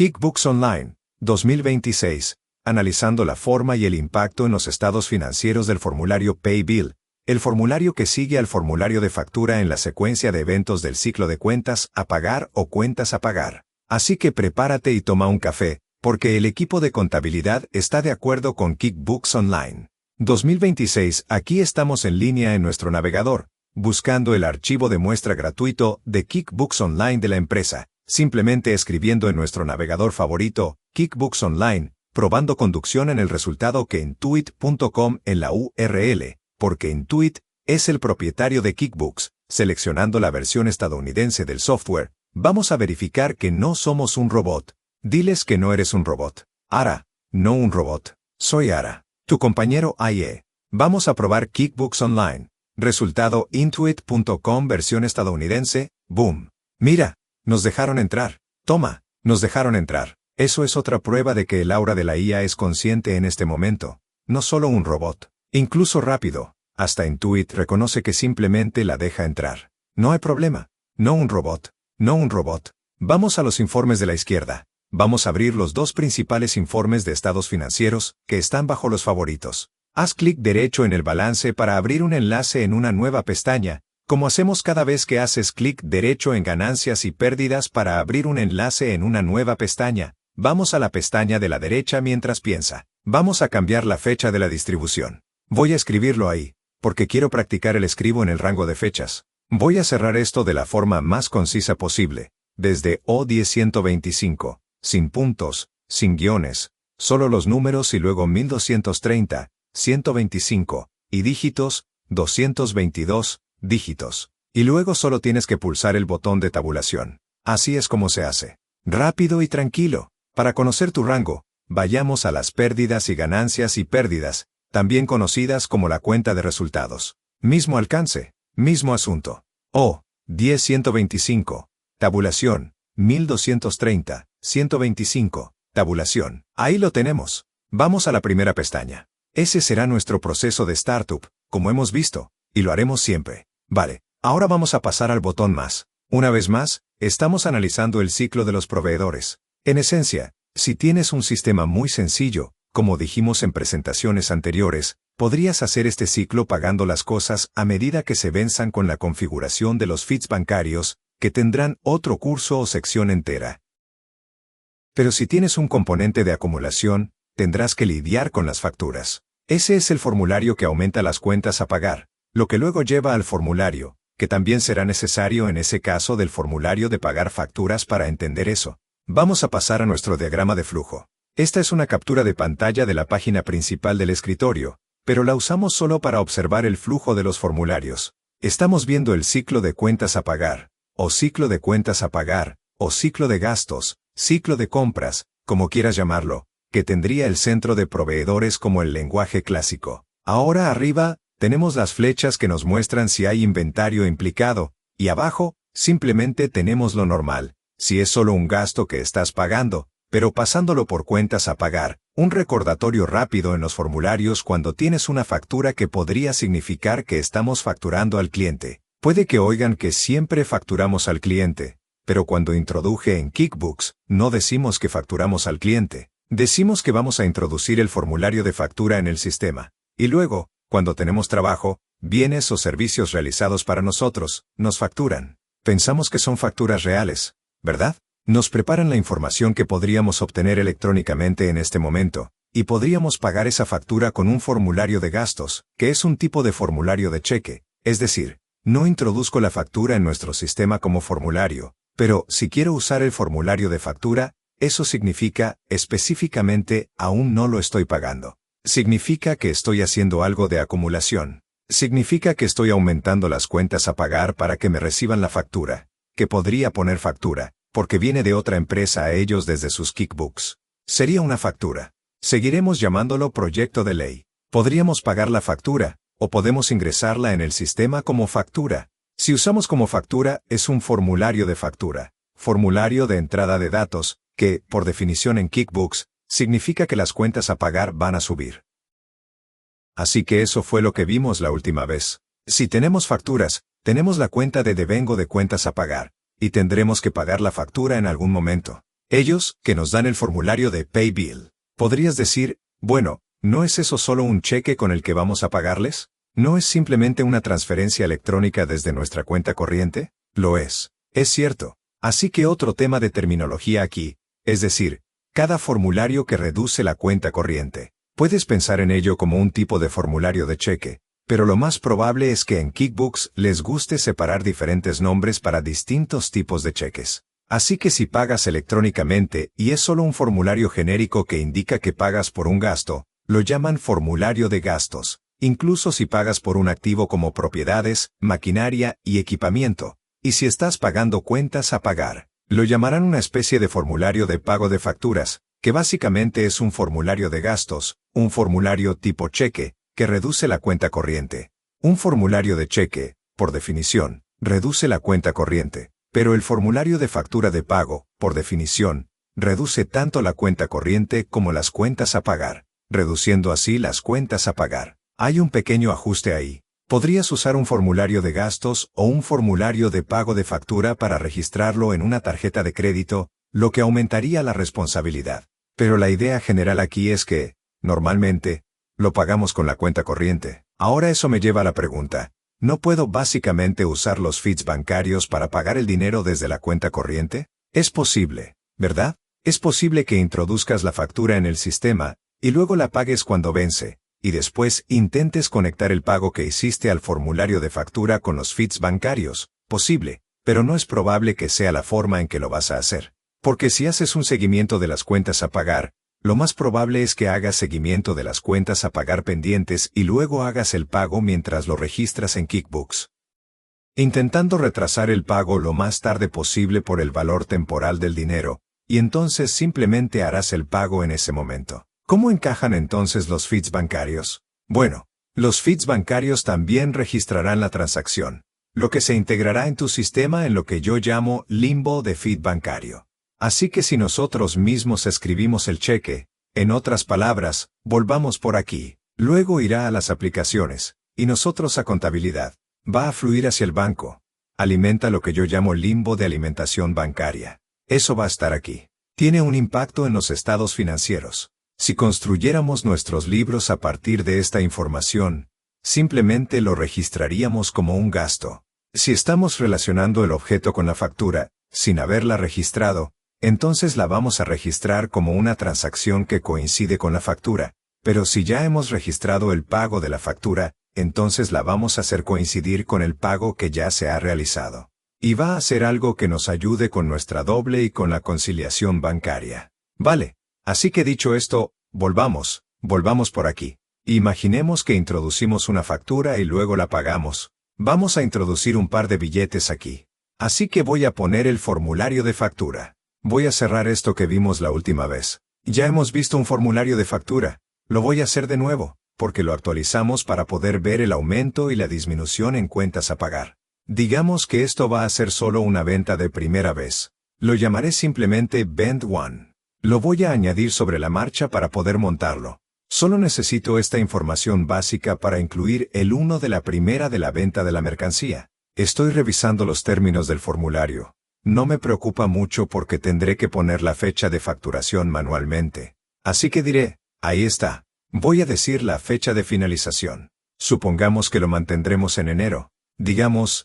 QuickBooks Online, 2026, analizando la forma y el impacto en los estados financieros del formulario Pay Bill, el formulario que sigue al formulario de factura en la secuencia de eventos del ciclo de cuentas a pagar o cuentas a pagar. Así que prepárate y toma un café, porque el equipo de contabilidad está de acuerdo con QuickBooks Online. 2026, aquí estamos en línea en nuestro navegador, buscando el archivo de muestra gratuito de QuickBooks Online de la empresa, simplemente escribiendo en nuestro navegador favorito, QuickBooks Online, probando conducción en el resultado que intuit.com en la URL, porque Intuit es el propietario de QuickBooks. Seleccionando la versión estadounidense del software, vamos a verificar que no somos un robot. Diles que no eres un robot. Ara, no un robot. Soy Ara, tu compañero AIE. Vamos a probar QuickBooks Online. Resultado intuit.com versión estadounidense, boom. Mira, nos dejaron entrar. Toma, nos dejaron entrar. Eso es otra prueba de que el aura de la IA es consciente en este momento. No solo un robot. Incluso rápido. Hasta Intuit reconoce que simplemente la deja entrar. No hay problema. No un robot. No un robot. Vamos a los informes de la izquierda. Vamos a abrir los dos principales informes de estados financieros, que están bajo los favoritos. Haz clic derecho en el balance para abrir un enlace en una nueva pestaña, como hacemos cada vez que haces clic derecho en ganancias y pérdidas para abrir un enlace en una nueva pestaña. Vamos a la pestaña de la derecha mientras piensa. Vamos a cambiar la fecha de la distribución. Voy a escribirlo ahí, porque quiero practicar el escribo en el rango de fechas. Voy a cerrar esto de la forma más concisa posible, desde O10125, sin puntos, sin guiones, solo los números y luego 1230, 125, y dígitos, 222, dígitos. Y luego solo tienes que pulsar el botón de tabulación. Así es como se hace. Rápido y tranquilo. Para conocer tu rango, vayamos a las pérdidas y ganancias y pérdidas, también conocidas como la cuenta de resultados. Mismo alcance, mismo asunto. O10125. Tabulación, 1230, 125. Tabulación. Ahí lo tenemos. Vamos a la primera pestaña. Ese será nuestro proceso de startup, como hemos visto, y lo haremos siempre. Vale, ahora vamos a pasar al botón más. Una vez más, estamos analizando el ciclo de los proveedores. En esencia, si tienes un sistema muy sencillo, como dijimos en presentaciones anteriores, podrías hacer este ciclo pagando las cosas a medida que se venzan con la configuración de los feeds bancarios, que tendrán otro curso o sección entera. Pero si tienes un componente de acumulación, tendrás que lidiar con las facturas. Ese es el formulario que aumenta las cuentas a pagar, lo que luego lleva al formulario, que también será necesario en ese caso del formulario de pagar facturas para entender eso. Vamos a pasar a nuestro diagrama de flujo. Esta es una captura de pantalla de la página principal del escritorio, pero la usamos solo para observar el flujo de los formularios. Estamos viendo el ciclo de cuentas a pagar, o ciclo de cuentas a pagar, o ciclo de gastos, ciclo de compras, como quieras llamarlo, que tendría el centro de proveedores como el lenguaje clásico. Ahora arriba, tenemos las flechas que nos muestran si hay inventario implicado, y abajo, simplemente tenemos lo normal, si es solo un gasto que estás pagando, pero pasándolo por cuentas a pagar, un recordatorio rápido en los formularios cuando tienes una factura que podría significar que estamos facturando al cliente. Puede que oigan que siempre facturamos al cliente, pero cuando introduje en QuickBooks, no decimos que facturamos al cliente. Decimos que vamos a introducir el formulario de factura en el sistema. Y luego, cuando tenemos trabajo, bienes o servicios realizados para nosotros, nos facturan. Pensamos que son facturas reales, ¿verdad? Nos preparan la información que podríamos obtener electrónicamente en este momento, y podríamos pagar esa factura con un formulario de gastos, que es un tipo de formulario de cheque. Es decir, no introduzco la factura en nuestro sistema como formulario, pero si quiero usar el formulario de factura, eso significa, específicamente, aún no lo estoy pagando. Significa que estoy haciendo algo de acumulación. Significa que estoy aumentando las cuentas a pagar para que me reciban la factura. Que podría poner factura, porque viene de otra empresa a ellos desde sus QuickBooks. Sería una factura. Seguiremos llamándolo proyecto de ley. Podríamos pagar la factura, o podemos ingresarla en el sistema como factura. Si usamos como factura, es un formulario de factura. Formulario de entrada de datos, que, por definición en QuickBooks, significa que las cuentas a pagar van a subir. Así que eso fue lo que vimos la última vez. Si tenemos facturas, tenemos la cuenta de devengo de cuentas a pagar, y tendremos que pagar la factura en algún momento. Ellos, que nos dan el formulario de Pay Bill. Podrías decir, bueno, ¿no es eso solo un cheque con el que vamos a pagarles? ¿No es simplemente una transferencia electrónica desde nuestra cuenta corriente? Lo es. Es cierto. Así que otro tema de terminología aquí, es decir, cada formulario que reduce la cuenta corriente. Puedes pensar en ello como un tipo de formulario de cheque, pero lo más probable es que en QuickBooks les guste separar diferentes nombres para distintos tipos de cheques. Así que si pagas electrónicamente y es solo un formulario genérico que indica que pagas por un gasto, lo llaman formulario de gastos, incluso si pagas por un activo como propiedades, maquinaria y equipamiento. Y si estás pagando cuentas a pagar, lo llamarán una especie de formulario de pago de facturas, que básicamente es un formulario de gastos, un formulario tipo cheque, que reduce la cuenta corriente. Un formulario de cheque, por definición, reduce la cuenta corriente, pero el formulario de factura de pago, por definición, reduce tanto la cuenta corriente como las cuentas a pagar, reduciendo así las cuentas a pagar. Hay un pequeño ajuste ahí. Podrías usar un formulario de gastos o un formulario de pago de factura para registrarlo en una tarjeta de crédito, lo que aumentaría la responsabilidad. Pero la idea general aquí es que, normalmente, lo pagamos con la cuenta corriente. Ahora eso me lleva a la pregunta, ¿no puedo básicamente usar los feeds bancarios para pagar el dinero desde la cuenta corriente? Es posible, ¿verdad? Es posible que introduzcas la factura en el sistema, y luego la pagues cuando vence, y después intentes conectar el pago que hiciste al formulario de factura con los feeds bancarios. Posible, pero no es probable que sea la forma en que lo vas a hacer. Porque si haces un seguimiento de las cuentas a pagar, lo más probable es que hagas seguimiento de las cuentas a pagar pendientes y luego hagas el pago mientras lo registras en QuickBooks, intentando retrasar el pago lo más tarde posible por el valor temporal del dinero, y entonces simplemente harás el pago en ese momento. ¿Cómo encajan entonces los feeds bancarios? Bueno, los feeds bancarios también registrarán la transacción, lo que se integrará en tu sistema en lo que yo llamo limbo de feed bancario. Así que si nosotros mismos escribimos el cheque, en otras palabras, volvamos por aquí, luego irá a las aplicaciones, y nosotros a contabilidad, va a fluir hacia el banco, alimenta lo que yo llamo limbo de alimentación bancaria. Eso va a estar aquí. Tiene un impacto en los estados financieros. Si construyéramos nuestros libros a partir de esta información, simplemente lo registraríamos como un gasto. Si estamos relacionando el objeto con la factura, sin haberla registrado, entonces la vamos a registrar como una transacción que coincide con la factura. Pero si ya hemos registrado el pago de la factura, entonces la vamos a hacer coincidir con el pago que ya se ha realizado. Y va a ser algo que nos ayude con nuestra doble y con la conciliación bancaria. Vale. Así que dicho esto, volvamos por aquí. Imaginemos que introducimos una factura y luego la pagamos. Vamos a introducir un par de billetes aquí. Así que voy a poner el formulario de factura. Voy a cerrar esto que vimos la última vez. Ya hemos visto un formulario de factura. Lo voy a hacer de nuevo, porque lo actualizamos para poder ver el aumento y la disminución en cuentas a pagar. Digamos que esto va a ser solo una venta de primera vez. Lo llamaré simplemente Vend 1. Lo voy a añadir sobre la marcha para poder montarlo. Solo necesito esta información básica para incluir el 1 de la primera de la venta de la mercancía. Estoy revisando los términos del formulario. No me preocupa mucho porque tendré que poner la fecha de facturación manualmente. Así que diré, ahí está. Voy a decir la fecha de finalización. Supongamos que lo mantendremos en enero. Digamos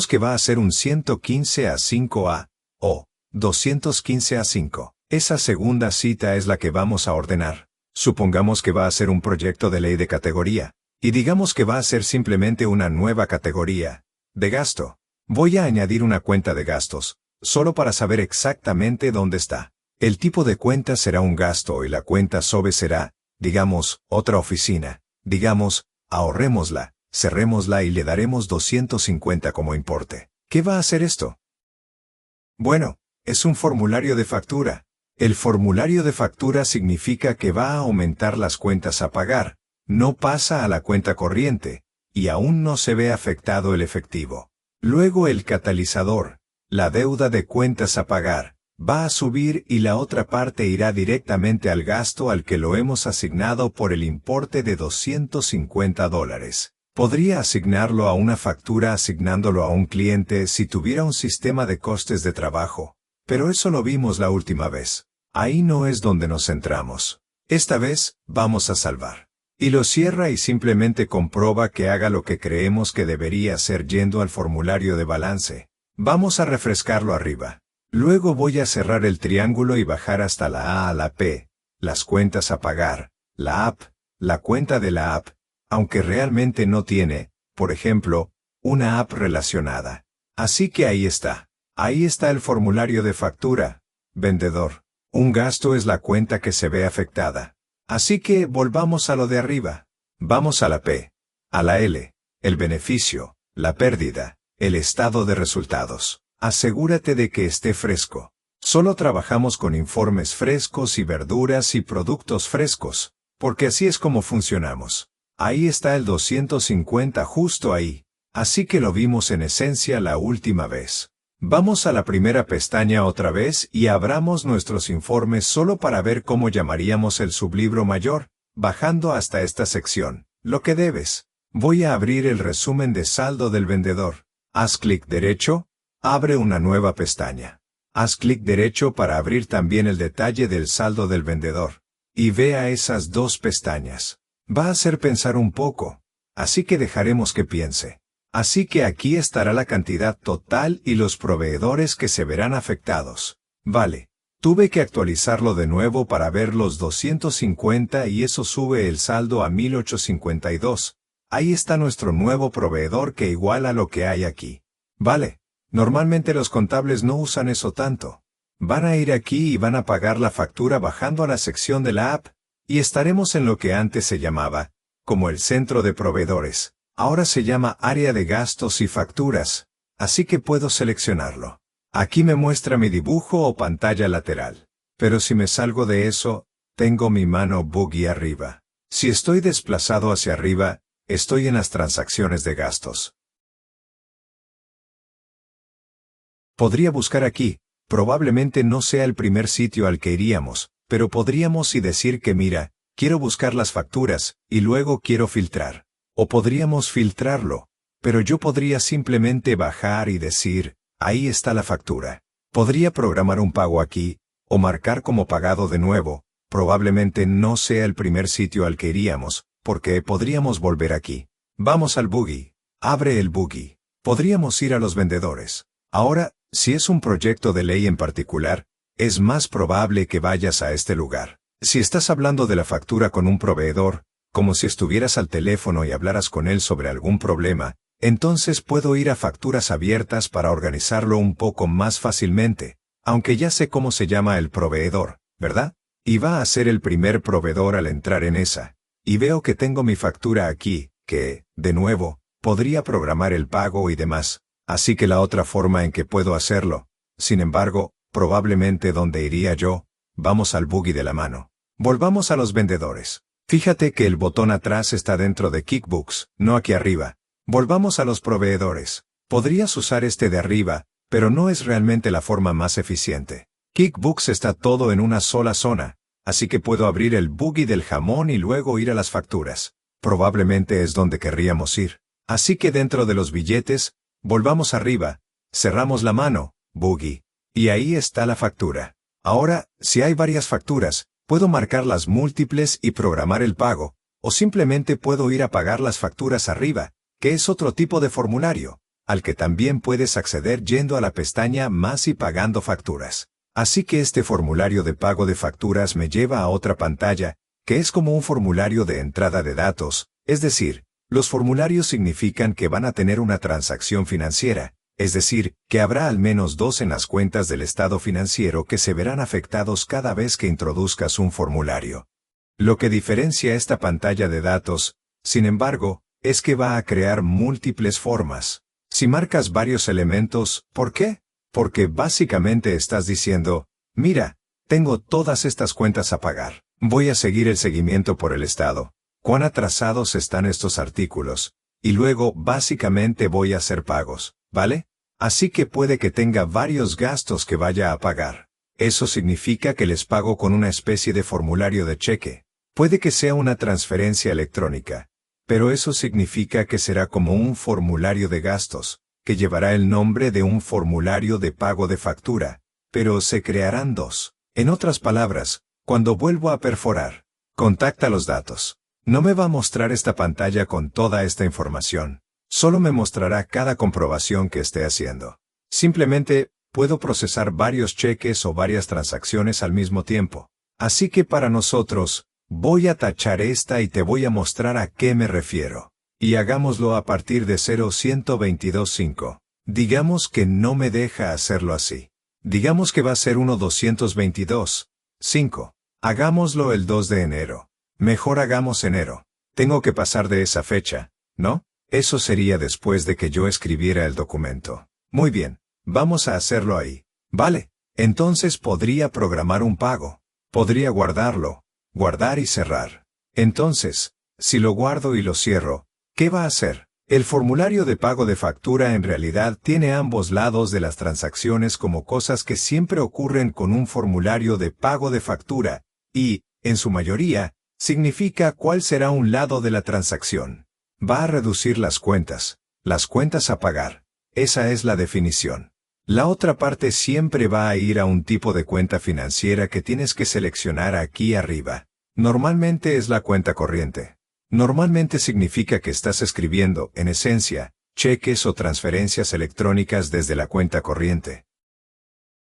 que va a ser un 115A5A, o 215A5. Esa segunda cita es la que vamos a ordenar. Supongamos que va a ser un proyecto de ley de categoría, y digamos que va a ser simplemente una nueva categoría de gasto. Voy a añadir una cuenta de gastos, solo para saber exactamente dónde está. El tipo de cuenta será un gasto y la cuenta SOBE será, digamos, otra oficina. Digamos, ahorrémosla, cerrémosla y le daremos 250 como importe. ¿Qué va a hacer esto? Bueno, es un formulario de factura. El formulario de factura significa que va a aumentar las cuentas a pagar, no pasa a la cuenta corriente, y aún no se ve afectado el efectivo. Luego el catalizador, la deuda de cuentas a pagar, va a subir y la otra parte irá directamente al gasto al que lo hemos asignado por el importe de $250. Podría asignarlo a una factura asignándolo a un cliente si tuviera un sistema de costes de trabajo. Pero eso lo vimos la última vez. Ahí no es donde nos centramos. Esta vez, vamos a salvar. Y lo cierra y simplemente comprueba que haga lo que creemos que debería hacer yendo al formulario de balance. Vamos a refrescarlo arriba. Luego voy a cerrar el triángulo y bajar hasta la A a la P, las cuentas a pagar, la app, la cuenta de la app, aunque realmente no tiene, por ejemplo, una app relacionada. Así que ahí está. Ahí está el formulario de factura. Vendedor. Un gasto es la cuenta que se ve afectada. Así que volvamos a lo de arriba. Vamos a la P, a la L, el beneficio, la pérdida, el estado de resultados. Asegúrate de que esté fresco. Solo trabajamos con informes frescos y verduras y productos frescos, porque así es como funcionamos. Ahí está el 250 justo ahí. Así que lo vimos en esencia la última vez. Vamos a la primera pestaña otra vez y abramos nuestros informes solo para ver cómo llamaríamos el sublibro mayor, bajando hasta esta sección. Lo que debes. Voy a abrir el resumen de saldo del vendedor. Haz clic derecho. Abre una nueva pestaña. Haz clic derecho para abrir también el detalle del saldo del vendedor. Y vea esas dos pestañas. Va a hacer pensar un poco. Así que dejaremos que piense. Así que aquí estará la cantidad total y los proveedores que se verán afectados. Vale. Tuve que actualizarlo de nuevo para ver los 250 y eso sube el saldo a 1852. Ahí está nuestro nuevo proveedor que iguala lo que hay aquí. Vale. Normalmente los contables no usan eso tanto. Van a ir aquí y van a pagar la factura bajando a la sección de la app, y estaremos en lo que antes se llamaba, como el centro de proveedores. Ahora se llama área de gastos y facturas, así que puedo seleccionarlo. Aquí me muestra mi dibujo o pantalla lateral. Pero si me salgo de eso, tengo mi mano buggy arriba. Si estoy desplazado hacia arriba, estoy en las transacciones de gastos. Podría buscar aquí, probablemente no sea el primer sitio al que iríamos, pero podríamos y decir que mira, quiero buscar las facturas, y luego quiero filtrar. O podríamos filtrarlo, pero yo podría simplemente bajar y decir, ahí está la factura. Podría programar un pago aquí, o marcar como pagado de nuevo, probablemente no sea el primer sitio al que iríamos, porque podríamos volver aquí. Vamos al buggy. Abre el buggy. Podríamos ir a los vendedores. Ahora, si es un proyecto de ley en particular, es más probable que vayas a este lugar. Si estás hablando de la factura con un proveedor, como si estuvieras al teléfono y hablaras con él sobre algún problema, entonces puedo ir a facturas abiertas para organizarlo un poco más fácilmente, aunque ya sé cómo se llama el proveedor, ¿verdad? Y va a ser el primer proveedor al entrar en esa. Y veo que tengo mi factura aquí, que, de nuevo, podría programar el pago y demás. Así que la otra forma en que puedo hacerlo, sin embargo, probablemente donde iría yo, vamos al buggy de la mano. Volvamos a los vendedores. Fíjate que el botón atrás está dentro de QuickBooks, no aquí arriba. Volvamos a los proveedores. Podrías usar este de arriba, pero no es realmente la forma más eficiente. QuickBooks está todo en una sola zona, así que puedo abrir el buggy del jamón y luego ir a las facturas. Probablemente es donde querríamos ir. Así que dentro de los billetes, volvamos arriba, cerramos la mano, buggy, y ahí está la factura. Ahora, si hay varias facturas, puedo marcar las múltiples y programar el pago, o simplemente puedo ir a pagar las facturas arriba, que es otro tipo de formulario, al que también puedes acceder yendo a la pestaña Más y pagando facturas. Así que este formulario de pago de facturas me lleva a otra pantalla, que es como un formulario de entrada de datos, es decir, los formularios significan que van a tener una transacción financiera, es decir, que habrá al menos dos en las cuentas del estado financiero que se verán afectados cada vez que introduzcas un formulario. Lo que diferencia esta pantalla de datos, sin embargo, es que va a crear múltiples formas. Si marcas varios elementos, ¿por qué? Porque básicamente estás diciendo, mira, tengo todas estas cuentas a pagar. Voy a seguir el seguimiento por el estado. ¿Cuán atrasados están estos artículos? Y luego, básicamente voy a hacer pagos, ¿vale? Así que puede que tenga varios gastos que vaya a pagar. Eso significa que les pago con una especie de formulario de cheque. Puede que sea una transferencia electrónica. Pero eso significa que será como un formulario de gastos, que llevará el nombre de un formulario de pago de factura. pero se crearán dos. En otras palabras, cuando vuelvo a perforar, contacta los datos. No me va a mostrar esta pantalla con toda esta información. Solo me mostrará cada comprobación que esté haciendo. Simplemente, puedo procesar varios cheques o varias transacciones al mismo tiempo. Así que para nosotros, voy a tachar esta y te voy a mostrar a qué me refiero. Y hagámoslo a partir de 0.122.5. Digamos que no me deja hacerlo así. Digamos que va a ser 1.222.5. Hagámoslo el 2 de enero. Mejor hagamos enero. Tengo que pasar de esa fecha, ¿no? Eso sería después de que yo escribiera el documento. Muy bien, vamos a hacerlo ahí. Vale, entonces podría programar un pago. Podría guardarlo, guardar y cerrar. Entonces, si lo guardo y lo cierro, ¿qué va a hacer? El formulario de pago de factura en realidad tiene ambos lados de las transacciones como cosas que siempre ocurren con un formulario de pago de factura, y, en su mayoría, significa cuál será un lado de la transacción. Va a reducir las cuentas a pagar. Esa es la definición. La otra parte siempre va a ir a un tipo de cuenta financiera que tienes que seleccionar aquí arriba. Normalmente es la cuenta corriente. Normalmente significa que estás escribiendo, en esencia, cheques o transferencias electrónicas desde la cuenta corriente.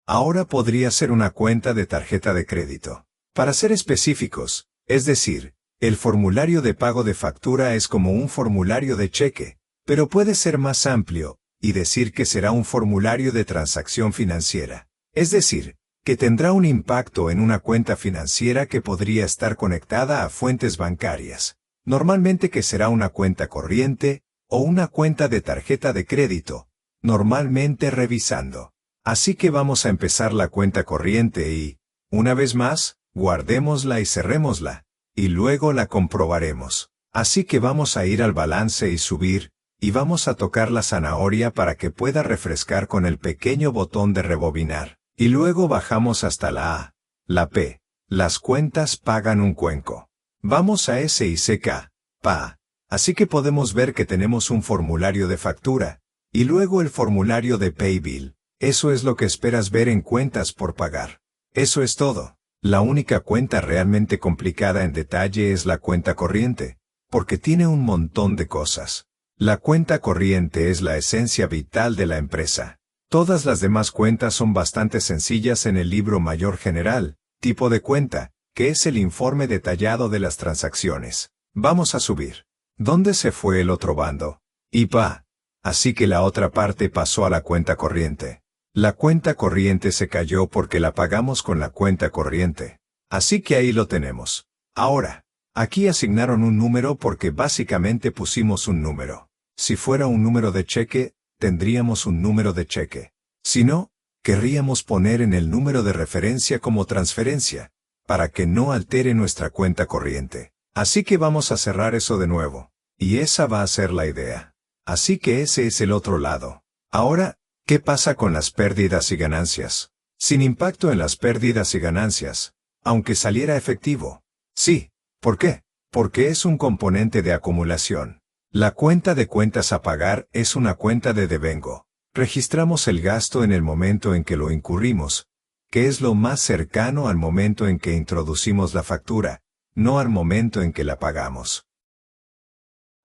Ahora podría ser una cuenta de tarjeta de crédito. Para ser específicos, es decir, el formulario de pago de factura es como un formulario de cheque, pero puede ser más amplio, y decir que será un formulario de transacción financiera. Es decir, que tendrá un impacto en una cuenta financiera que podría estar conectada a fuentes bancarias. Normalmente que será una cuenta corriente, o una cuenta de tarjeta de crédito, normalmente revisando. Así que vamos a empezar la cuenta corriente y, una vez más, guardémosla y cerrémosla, y luego la comprobaremos. Así que vamos a ir al balance y subir, y vamos a tocar la zanahoria para que pueda refrescar con el pequeño botón de rebobinar. Y luego bajamos hasta la A, la P. Las cuentas pagan un cuenco. Vamos a S y CK, PA. Así que podemos ver que tenemos un formulario de factura, y luego el formulario de Paybill. Eso es lo que esperas ver en cuentas por pagar. Eso es todo. La única cuenta realmente complicada en detalle es la cuenta corriente, porque tiene un montón de cosas. La cuenta corriente es la esencia vital de la empresa. Todas las demás cuentas son bastante sencillas en el libro mayor general, tipo de cuenta, que es el informe detallado de las transacciones. Vamos a subir. ¿Dónde se fue el otro bando? IPA. Así que la otra parte pasó a la cuenta corriente. La cuenta corriente se cayó porque la pagamos con la cuenta corriente. Así que ahí lo tenemos. Ahora, aquí asignaron un número porque básicamente pusimos un número. Si fuera un número de cheque, tendríamos un número de cheque. Si no, querríamos poner en el número de referencia como transferencia, para que no altere nuestra cuenta corriente. Así que vamos a cerrar eso de nuevo. Y esa va a ser la idea. Así que ese es el otro lado. Ahora, ¿qué pasa con las pérdidas y ganancias? Sin impacto en las pérdidas y ganancias, aunque saliera efectivo. Sí. ¿Por qué? Porque es un componente de acumulación. La cuenta de cuentas a pagar es una cuenta de devengo. Registramos el gasto en el momento en que lo incurrimos, que es lo más cercano al momento en que introducimos la factura, no al momento en que la pagamos.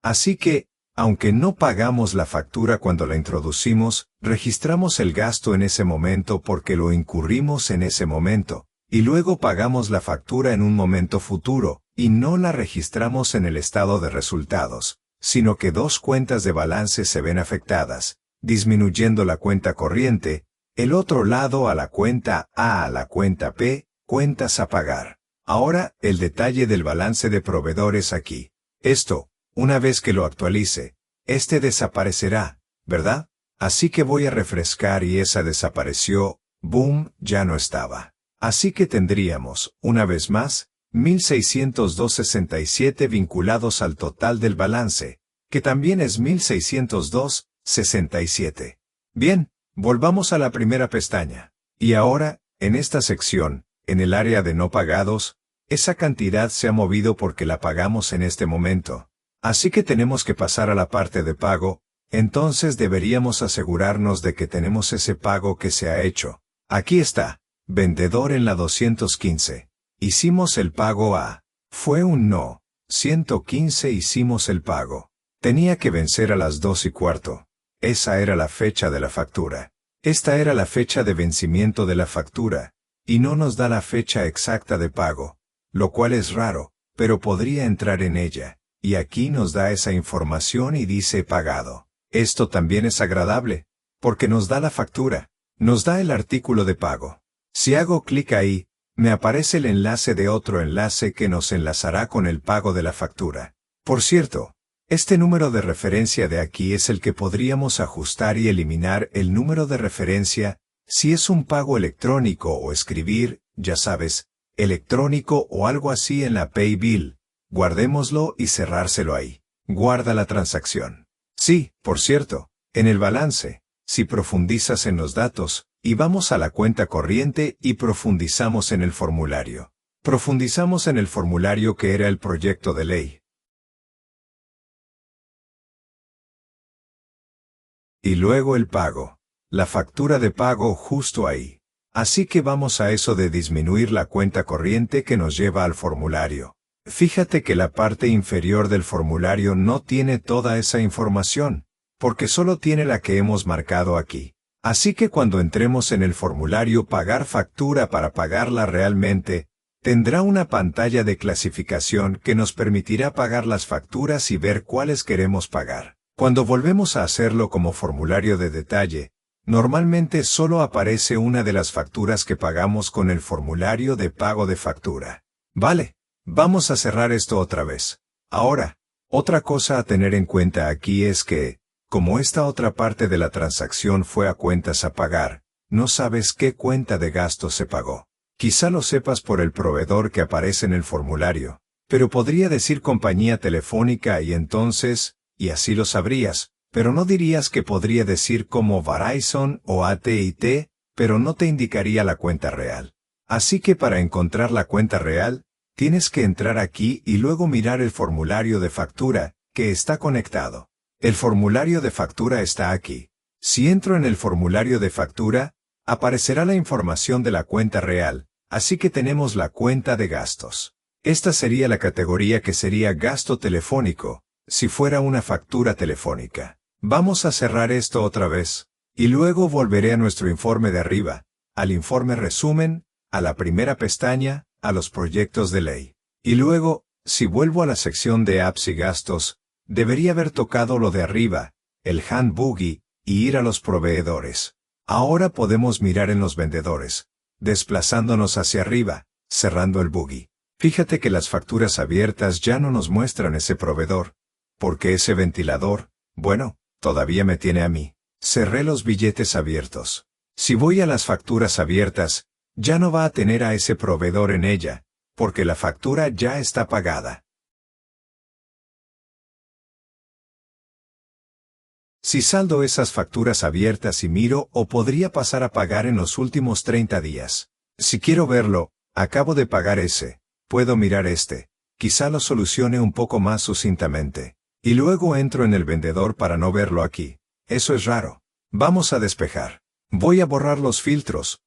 Así que, aunque no pagamos la factura cuando la introducimos, registramos el gasto en ese momento porque lo incurrimos en ese momento, y luego pagamos la factura en un momento futuro, y no la registramos en el estado de resultados, sino que dos cuentas de balance se ven afectadas, disminuyendo la cuenta corriente, el otro lado a la cuenta A a la cuenta P, cuentas a pagar. Ahora, el detalle del balance de proveedores aquí. Esto, una vez que lo actualice, este desaparecerá, ¿verdad? Así que voy a refrescar y esa desapareció, boom, ya no estaba. Así que tendríamos, una vez más, 1.602.67 vinculados al total del balance, que también es 1.602.67. Bien, volvamos a la primera pestaña. Y ahora, en esta sección, en el área de no pagados, esa cantidad se ha movido porque la pagamos en este momento. Así que tenemos que pasar a la parte de pago, entonces deberíamos asegurarnos de que tenemos ese pago que se ha hecho. Aquí está. Vendedor en la 215. Hicimos el pago a. Fue un no. 115 hicimos el pago. Tenía que vencer a las 2:15. Esa era la fecha de la factura. Esta era la fecha de vencimiento de la factura, y no nos da la fecha exacta de pago, lo cual es raro, pero podría entrar en ella, y aquí nos da esa información y dice pagado. Esto también es agradable, porque nos da la factura, nos da el artículo de pago. Si hago clic ahí, me aparece el enlace de otro enlace que nos enlazará con el pago de la factura. Por cierto, este número de referencia de aquí es el que podríamos ajustar y eliminar el número de referencia si es un pago electrónico o escribir, ya sabes, electrónico o algo así en la Pay Bill. Guardémoslo y cerrárselo ahí. Guarda la transacción. Sí, por cierto, en el balance, si profundizas en los datos, y vamos a la cuenta corriente y profundizamos en el formulario. Profundizamos en el formulario que era el proyecto de ley. Y luego el pago. La factura de pago justo ahí. Así que vamos a eso de disminuir la cuenta corriente que nos lleva al formulario. Fíjate que la parte inferior del formulario no tiene toda esa información, porque solo tiene la que hemos marcado aquí. Así que cuando entremos en el formulario pagar factura para pagarla realmente, tendrá una pantalla de clasificación que nos permitirá pagar las facturas y ver cuáles queremos pagar. Cuando volvemos a hacerlo como formulario de detalle, normalmente solo aparece una de las facturas que pagamos con el formulario de pago de factura. Vale, vamos a cerrar esto otra vez. Ahora, otra cosa a tener en cuenta aquí es que, como esta otra parte de la transacción fue a cuentas a pagar, no sabes qué cuenta de gastos se pagó. Quizá lo sepas por el proveedor que aparece en el formulario, pero podría decir compañía telefónica y entonces, y así lo sabrías, pero no dirías que podría decir como Verizon o AT&T, pero no te indicaría la cuenta real. Así que para encontrar la cuenta real, tienes que entrar aquí y luego mirar el formulario de factura, que está conectado. El formulario de factura está aquí. Si entro en el formulario de factura, aparecerá la información de la cuenta real, así que tenemos la cuenta de gastos. Esta sería la categoría que sería gasto telefónico, si fuera una factura telefónica. Vamos a cerrar esto otra vez, y luego volveré a nuestro informe de arriba, al informe resumen, a la primera pestaña, a los proyectos de ley. Y luego, si vuelvo a la sección de apps y gastos, debería haber tocado lo de arriba, el handbook y ir a los proveedores. Ahora podemos mirar en los vendedores, desplazándonos hacia arriba, cerrando el buggy. Fíjate que las facturas abiertas ya no nos muestran ese proveedor, porque ese ventilador, bueno, todavía me tiene a mí. Cerré los billetes abiertos. Si voy a las facturas abiertas, ya no va a tener a ese proveedor en ella, porque la factura ya está pagada. Si saldo esas facturas abiertas y miro o podría pasar a pagar en los últimos 30 días. Si quiero verlo, acabo de pagar ese, puedo mirar este, quizá lo solucione un poco más sucintamente. Y luego entro en el vendedor para no verlo aquí. Eso es raro. Vamos a despejar. Voy a borrar los filtros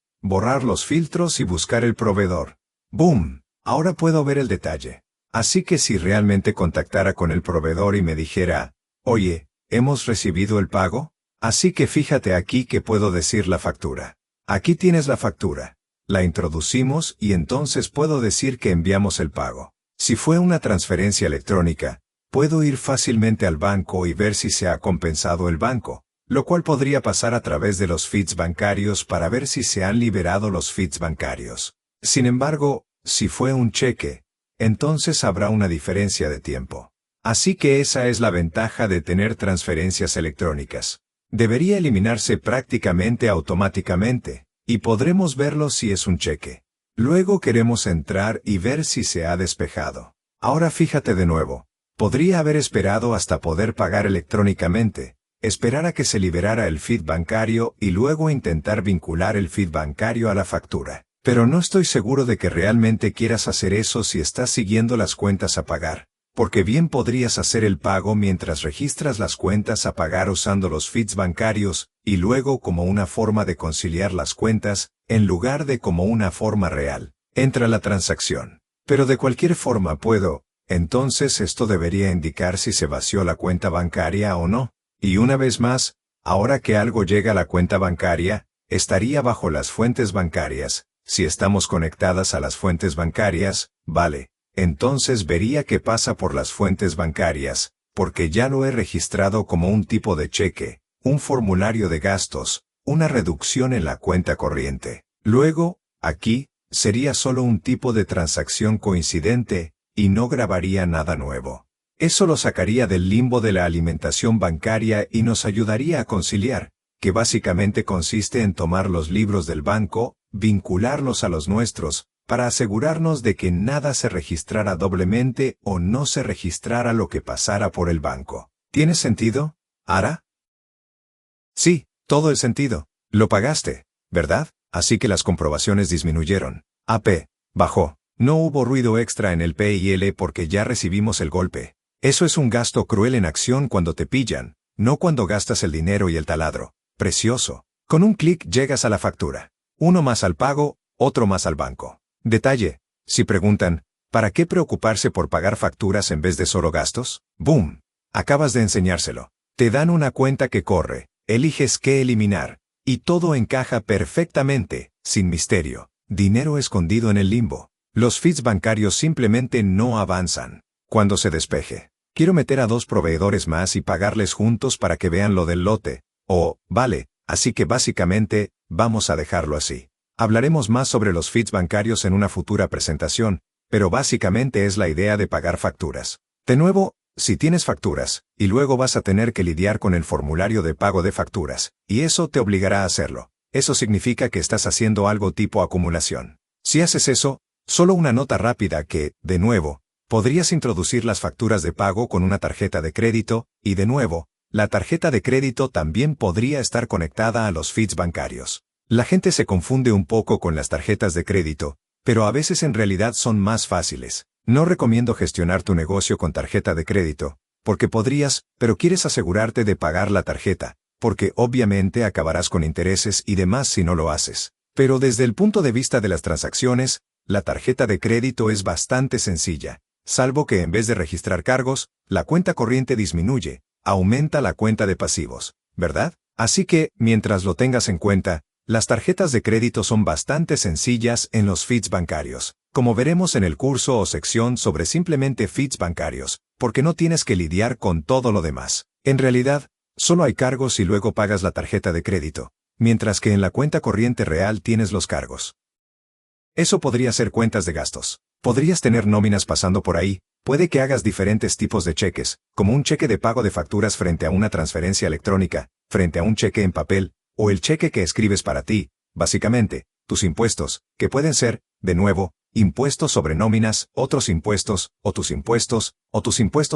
y buscar el proveedor. ¡Boom! Ahora puedo ver el detalle. Así que si realmente contactara con el proveedor y me dijera, oye, ¿hemos recibido el pago? Así que fíjate aquí que puedo decir la factura. Aquí tienes la factura. La introducimos y entonces puedo decir que enviamos el pago. Si fue una transferencia electrónica, puedo ir fácilmente al banco y ver si se ha compensado el banco, lo cual podría pasar a través de los feeds bancarios para ver si se han liberado los feeds bancarios. Sin embargo, si fue un cheque, entonces habrá una diferencia de tiempo. Así que esa es la ventaja de tener transferencias electrónicas. Debería eliminarse prácticamente automáticamente, y podremos verlo si es un cheque. Luego queremos entrar y ver si se ha despejado. Ahora fíjate de nuevo. Podría haber esperado hasta poder pagar electrónicamente, esperar a que se liberara el feed bancario y luego intentar vincular el feed bancario a la factura. Pero no estoy seguro de que realmente quieras hacer eso si estás siguiendo las cuentas a pagar, porque bien podrías hacer el pago mientras registras las cuentas a pagar usando los feeds bancarios, y luego como una forma de conciliar las cuentas, en lugar de como una forma real. Entra la transacción. Pero de cualquier forma puedo, entonces esto debería indicar si se vació la cuenta bancaria o no. Y una vez más, ahora que algo llega a la cuenta bancaria, estaría bajo las fuentes bancarias. Si estamos conectadas a las fuentes bancarias, vale, entonces vería que pasa por las fuentes bancarias, porque ya lo he registrado como un tipo de cheque, un formulario de gastos, una reducción en la cuenta corriente. Luego, aquí, sería solo un tipo de transacción coincidente, y no grabaría nada nuevo. Eso lo sacaría del limbo de la alimentación bancaria y nos ayudaría a conciliar, que básicamente consiste en tomar los libros del banco, vincularlos a los nuestros, para asegurarnos de que nada se registrara doblemente o no se registrara lo que pasara por el banco. ¿Tiene sentido, Ara? Sí, todo el sentido. Lo pagaste, ¿verdad? Así que las comprobaciones disminuyeron. AP, bajó. No hubo ruido extra en el P&L porque ya recibimos el golpe. Eso es un gasto cruel en acción cuando te pillan, no cuando gastas el dinero y el taladro. Precioso. Con un clic llegas a la factura. Uno más al pago, otro más al banco. Detalle. Si preguntan, ¿para qué preocuparse por pagar facturas en vez de solo gastos? ¡Boom! Acabas de enseñárselo. Te dan una cuenta que corre, eliges qué eliminar, y todo encaja perfectamente, sin misterio. Dinero escondido en el limbo. Los feeds bancarios simplemente no avanzan. Cuando se despeje. Quiero meter a 2 proveedores más y pagarles juntos para que vean lo del lote. Vale, así que básicamente, vamos a dejarlo así. Hablaremos más sobre los feeds bancarios en una futura presentación, pero básicamente es la idea de pagar facturas. De nuevo, si tienes facturas, y luego vas a tener que lidiar con el formulario de pago de facturas, y eso te obligará a hacerlo. Eso significa que estás haciendo algo tipo acumulación. Si haces eso, solo una nota rápida que, de nuevo, podrías introducir las facturas de pago con una tarjeta de crédito, y de nuevo, la tarjeta de crédito también podría estar conectada a los feeds bancarios. La gente se confunde un poco con las tarjetas de crédito, pero a veces en realidad son más fáciles. No recomiendo gestionar tu negocio con tarjeta de crédito, porque podrías, pero quieres asegurarte de pagar la tarjeta, porque obviamente acabarás con intereses y demás si no lo haces. Pero desde el punto de vista de las transacciones, la tarjeta de crédito es bastante sencilla, salvo que en vez de registrar cargos, la cuenta corriente disminuye, aumenta la cuenta de pasivos, ¿verdad? Así que, mientras lo tengas en cuenta, las tarjetas de crédito son bastante sencillas en los feeds bancarios, como veremos en el curso o sección sobre simplemente feeds bancarios, porque no tienes que lidiar con todo lo demás. En realidad, solo hay cargos y luego pagas la tarjeta de crédito, mientras que en la cuenta corriente real tienes los cargos. Eso podría ser cuentas de gastos. Podrías tener nóminas pasando por ahí, puede que hagas diferentes tipos de cheques, como un cheque de pago de facturas frente a una transferencia electrónica, frente a un cheque en papel, o el cheque que escribes para ti, básicamente, tus impuestos, que pueden ser, de nuevo, impuestos sobre nóminas, otros impuestos, o tus impuestos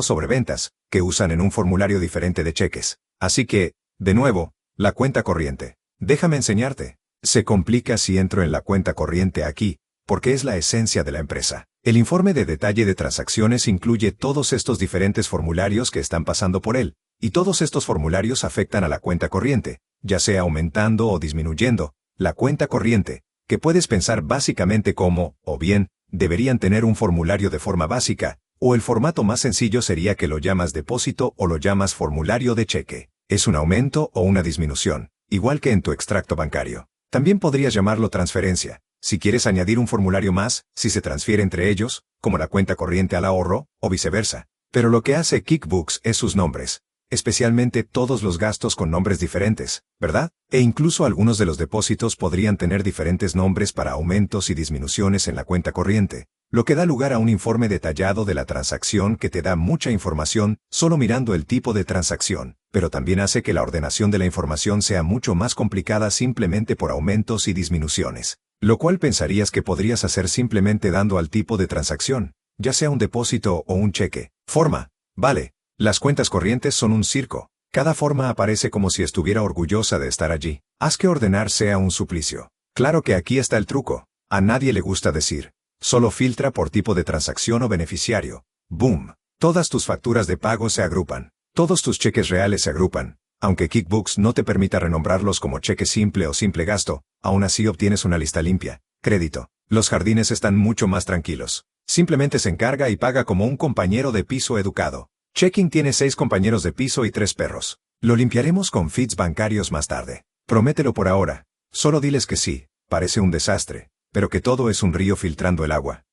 sobre ventas, que usan en un formulario diferente de cheques. Así que, de nuevo, la cuenta corriente. Déjame enseñarte. Se complica si entro en la cuenta corriente aquí, porque es la esencia de la empresa. El informe de detalle de transacciones incluye todos estos diferentes formularios que están pasando por él, y todos estos formularios afectan a la cuenta corriente, ya sea aumentando o disminuyendo. La cuenta corriente, que puedes pensar básicamente como, o bien, deberían tener un formulario de forma básica, o el formato más sencillo sería que lo llamas depósito o lo llamas formulario de cheque. Es un aumento o una disminución, igual que en tu extracto bancario. También podrías llamarlo transferencia, si quieres añadir un formulario más, si se transfiere entre ellos, como la cuenta corriente al ahorro, o viceversa. Pero lo que hace QuickBooks es sus nombres, especialmente todos los gastos con nombres diferentes, ¿verdad? E incluso algunos de los depósitos podrían tener diferentes nombres para aumentos y disminuciones en la cuenta corriente, lo que da lugar a un informe detallado de la transacción que te da mucha información solo mirando el tipo de transacción, pero también hace que la ordenación de la información sea mucho más complicada simplemente por aumentos y disminuciones, lo cual pensarías que podrías hacer simplemente dando al tipo de transacción, ya sea un depósito o un cheque. Forma. Vale. Las cuentas corrientes son un circo. Cada forma aparece como si estuviera orgullosa de estar allí. Haz que ordenar sea un suplicio. Claro que aquí está el truco. A nadie le gusta decir. Solo filtra por tipo de transacción o beneficiario. ¡Boom! Todas tus facturas de pago se agrupan. Todos tus cheques reales se agrupan. Aunque QuickBooks no te permita renombrarlos como cheque simple o simple gasto, aún así obtienes una lista limpia. Crédito. Los jardines están mucho más tranquilos. Simplemente se encarga y paga como un compañero de piso educado. Checking tiene 6 compañeros de piso y 3 perros. Lo limpiaremos con feeds bancarios más tarde. Promételo por ahora. Solo diles que sí, parece un desastre, pero que todo es un río filtrando el agua.